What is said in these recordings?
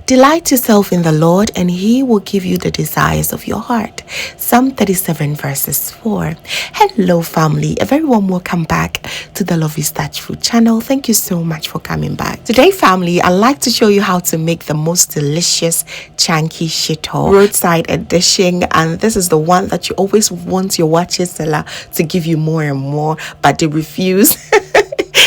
Delight yourself in the Lord, and He will give you the desires of your heart. Psalm 37 verses 4. Hello, family. A very warm welcome back to the Lovystouch food channel. Thank you so much for coming back. Today, family, I'd like to show you how to make the most delicious chunky Shito roadside edition. And this is the one that you always want your Waakye seller to give you more and more, but they refuse.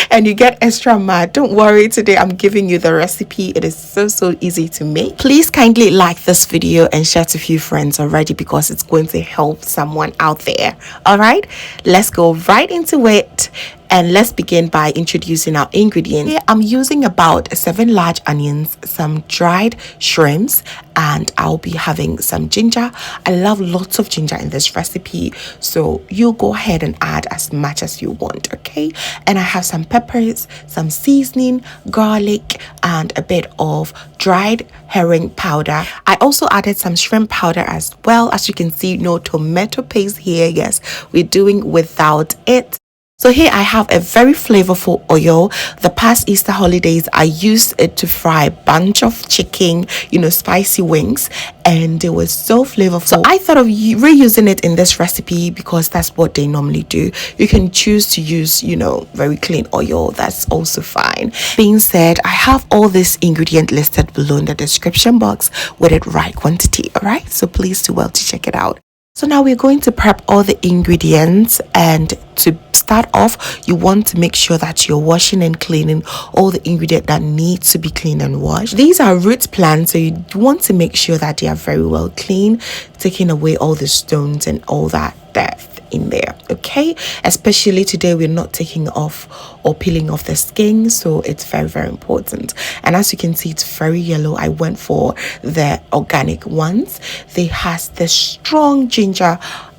And you get extra mad. Don't worry, today I'm giving you the recipe. It is so easy to make. Please kindly like this video and share to a few friends already, because it's going to help someone out there. All right, let's go right into it. And let's begin by introducing our ingredients. Here I'm using about 7 large onions, some dried shrimps, and I'll be having some ginger. I love lots of ginger in this recipe, so you go ahead and add as much as you want, okay? And I have some peppers, some seasoning, garlic, and a bit of dried herring powder. I also added some shrimp powder as well. As you can see, no tomato paste here. Yes, we're doing without it. So here I have a very flavorful oil. The past Easter holidays, I used it to fry a bunch of chicken, spicy wings, and they were so flavorful. So I thought of reusing it in this recipe because that's what they normally do. You can choose to use, very clean oil. That's also fine. Being said, I have all this ingredient listed below in the description box with the right quantity. All right, so please do well to check it out. So now we're going to prep all the ingredients, and to start off, you want to make sure that you're washing and cleaning all the ingredients that need to be cleaned and washed. These are root plants, so you want to make sure that they are very well clean, taking away all the stones and all that dirt in there, okay? Especially today, we're not taking off or peeling off the skin, so it's very important. And as you can see, it's very yellow. I went for the organic ones. They has the strong ginger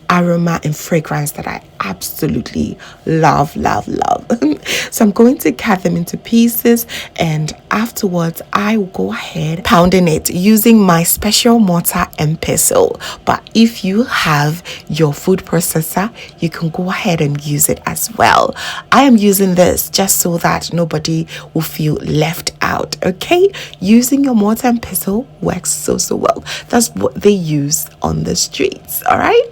aroma and fragrance that I absolutely love. So I'm going to cut them into pieces, and afterwards I will go ahead pounding it using my special mortar and pestle. But if you have your food processor, you can go ahead and use it as well. I am using this just so that nobody will feel left out, okay? Using your mortar and pestle works so well. That's what they use on the streets, all right?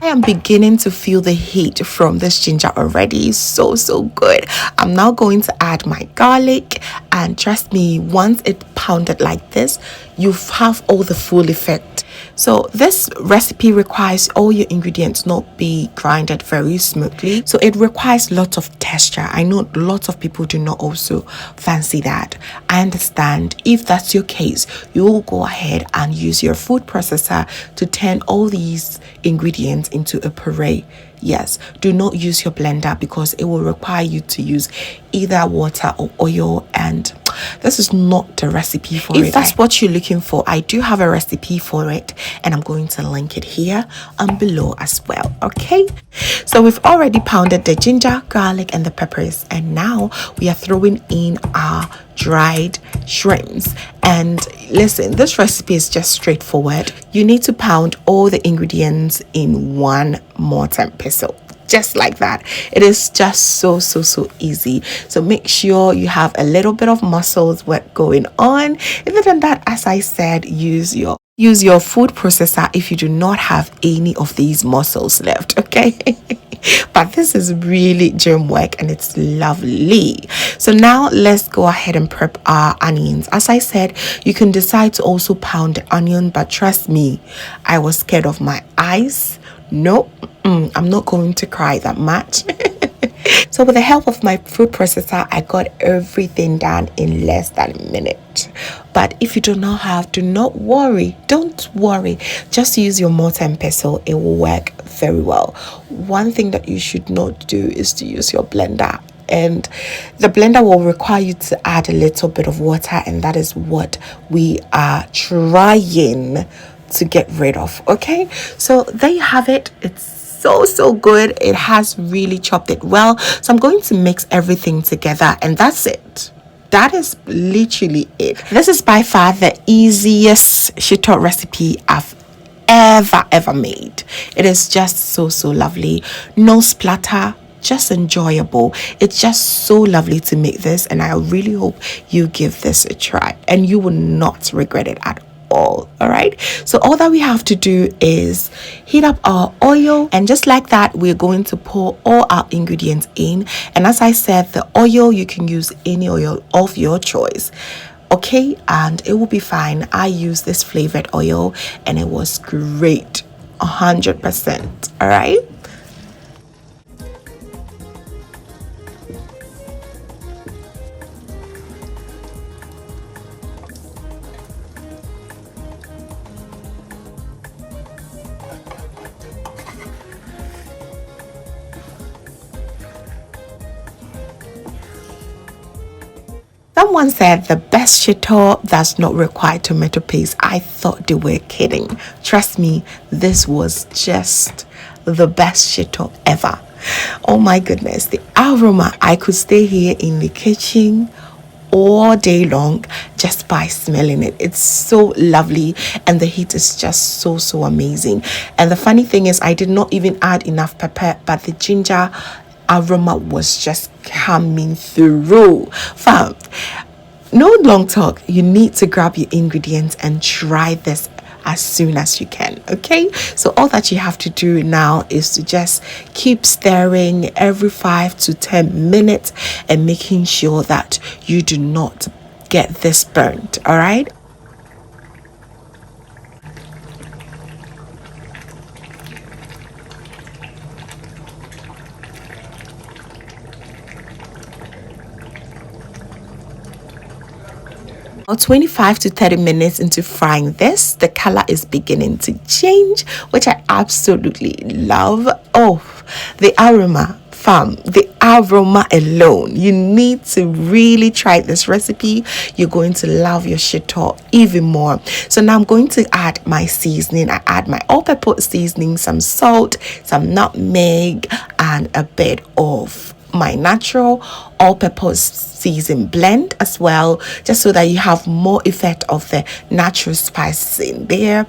I am beginning to feel the heat from this ginger already. So good. I'm now going to add my garlic, and trust me, once it's pounded like this, you have all the full effect. So this recipe requires all your ingredients not be grinded very smoothly, so it requires lots of texture. I know lots of people do not also fancy that. I understand. If that's your case, you will go ahead and use your food processor to turn all these ingredients into a puree. Yes, do not use your blender because it will require you to use either water or oil, and this is not the recipe for it. If that's what you're looking for, I do have a recipe for it, and I'm going to link it here and below as well, okay? So we've already pounded the ginger, garlic, and the peppers, and now we are throwing in our dried shrimps. And listen, this recipe is just straightforward. You need to pound all the ingredients in one mortar and pestle, just like that. It is just so easy. So make sure you have a little bit of muscles work going on. Other than that, as I said, use your food processor if you do not have any of these muscles left, okay? But this is really gym work, and it's lovely. So now let's go ahead and prep our onions. As I said, you can decide to also pound the onion, but trust me, I was scared of my eyes. Nope, I'm not going to cry that much. So with the help of my food processor, I got everything done in less than a minute. But if you do not have, do not worry. Don't worry. Just use your mortar and pestle. It will work very well. One thing that you should not do is to use your blender. And the blender will require you to add a little bit of water, and that is what we are trying to get rid of, okay? So there you have it. It's so good. It has really chopped it well. So I'm going to mix everything together, and that's it. that is literally it. This is by far the easiest shito recipe I've ever made. It is just so lovely. No splatter, just enjoyable. It's just so lovely to make this, and I really hope you give this a try and you will not regret it at all right, so all that we have to do is heat up our oil, and just like that we're going to pour all our ingredients in. And as I said, the oil, you can use any oil of your choice, okay, and it will be fine. I use this flavored oil and it was great, 100%. All right. Someone said the best shito does not require tomato paste. I thought they were kidding. Trust me, this was just the best shito ever. Oh my goodness, the aroma. I could stay here in the kitchen all day long just by smelling it. It's so lovely, and the heat is just so amazing. And the funny thing is, I did not even add enough pepper, but the ginger aroma was just coming through. Fam, no long talk, you need to grab your ingredients and try this as soon as you can. Okay, so all that you have to do now is to just keep stirring every 5 to 10 minutes and making sure that you do not get this burnt. All right. About 25 to 30 minutes into frying this, the color is beginning to change, which I absolutely love. Oh, the aroma, fam, the aroma alone. You need to really try this recipe. You're going to love your shito even more. So now I'm going to add my seasoning. I add my all-purpose seasoning, some salt, some nutmeg, and a bit of my natural all-purpose season blend as well, just so that you have more effect of the natural spices in there.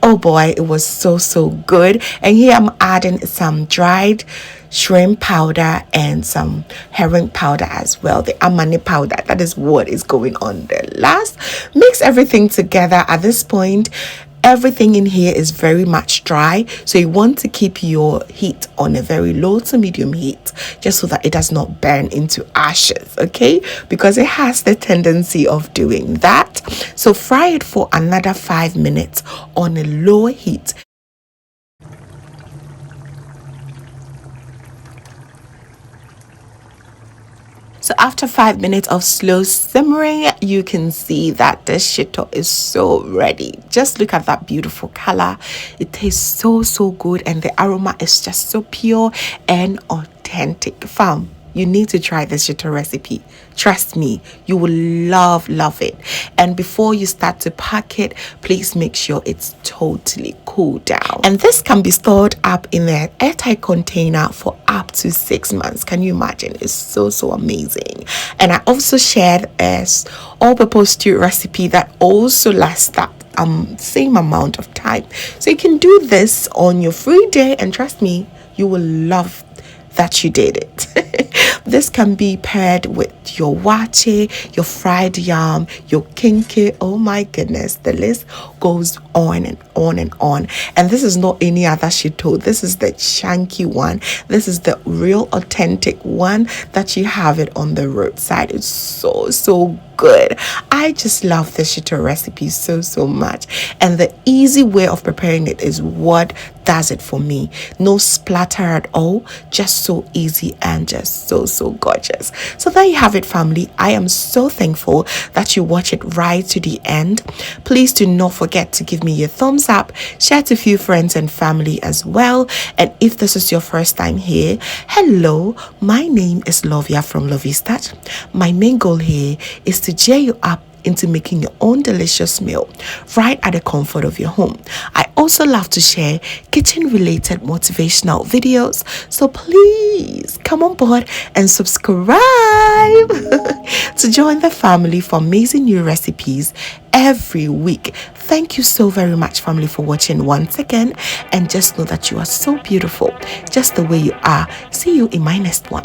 Oh boy, it was so good. And here I'm adding some dried shrimp powder and some herring powder as well, the amani powder. That is what is going on there. Last, mix everything together. At this point, everything in here is very much dry, so you want to keep your heat on a very low to medium heat, just so that it does not burn into ashes, okay, because it has the tendency of doing that. So fry it for another 5 minutes on a low heat. So after 5 minutes of slow simmering, you can see that the shito is so ready. Just look at that beautiful color. It tastes so good, and the aroma is just so pure and authentic. Fam, you need to try this shito recipe. Trust me, you will love it. And before you start to pack it, please make sure it's totally cooled down. And this can be stored up in an airtight container for up to 6 months. Can you imagine? It's so amazing. And I also shared a all-purpose stew recipe that also lasts that same amount of time. So you can do this on your free day, and trust me, you will love that you did it. This can be paired with your waakye, your fried yam, your kenkey. Oh my goodness, the list goes on and on and on. And this is not any other shito. This is the chunky one. This is the real authentic one that you have it on the roadside. It's so good. I just love the shito recipe so much, and the easy way of preparing it is what does it for me. No splatter at all, just so easy and just so gorgeous. So there you have it, family. I am so thankful that you watch it right to the end. Please do not forget to give me your thumbs up, share to a few friends and family as well. And if this is your first time here, hello, my name is Lovia from Lovystouch. My main goal here is to cheer you up into making your own delicious meal right at the comfort of your home. I also love to share kitchen related motivational videos, so please come on board and subscribe to join the family for amazing new recipes every week. Thank you so very much, family, for watching once again, and just know that you are so beautiful just the way you are. See you in my next one.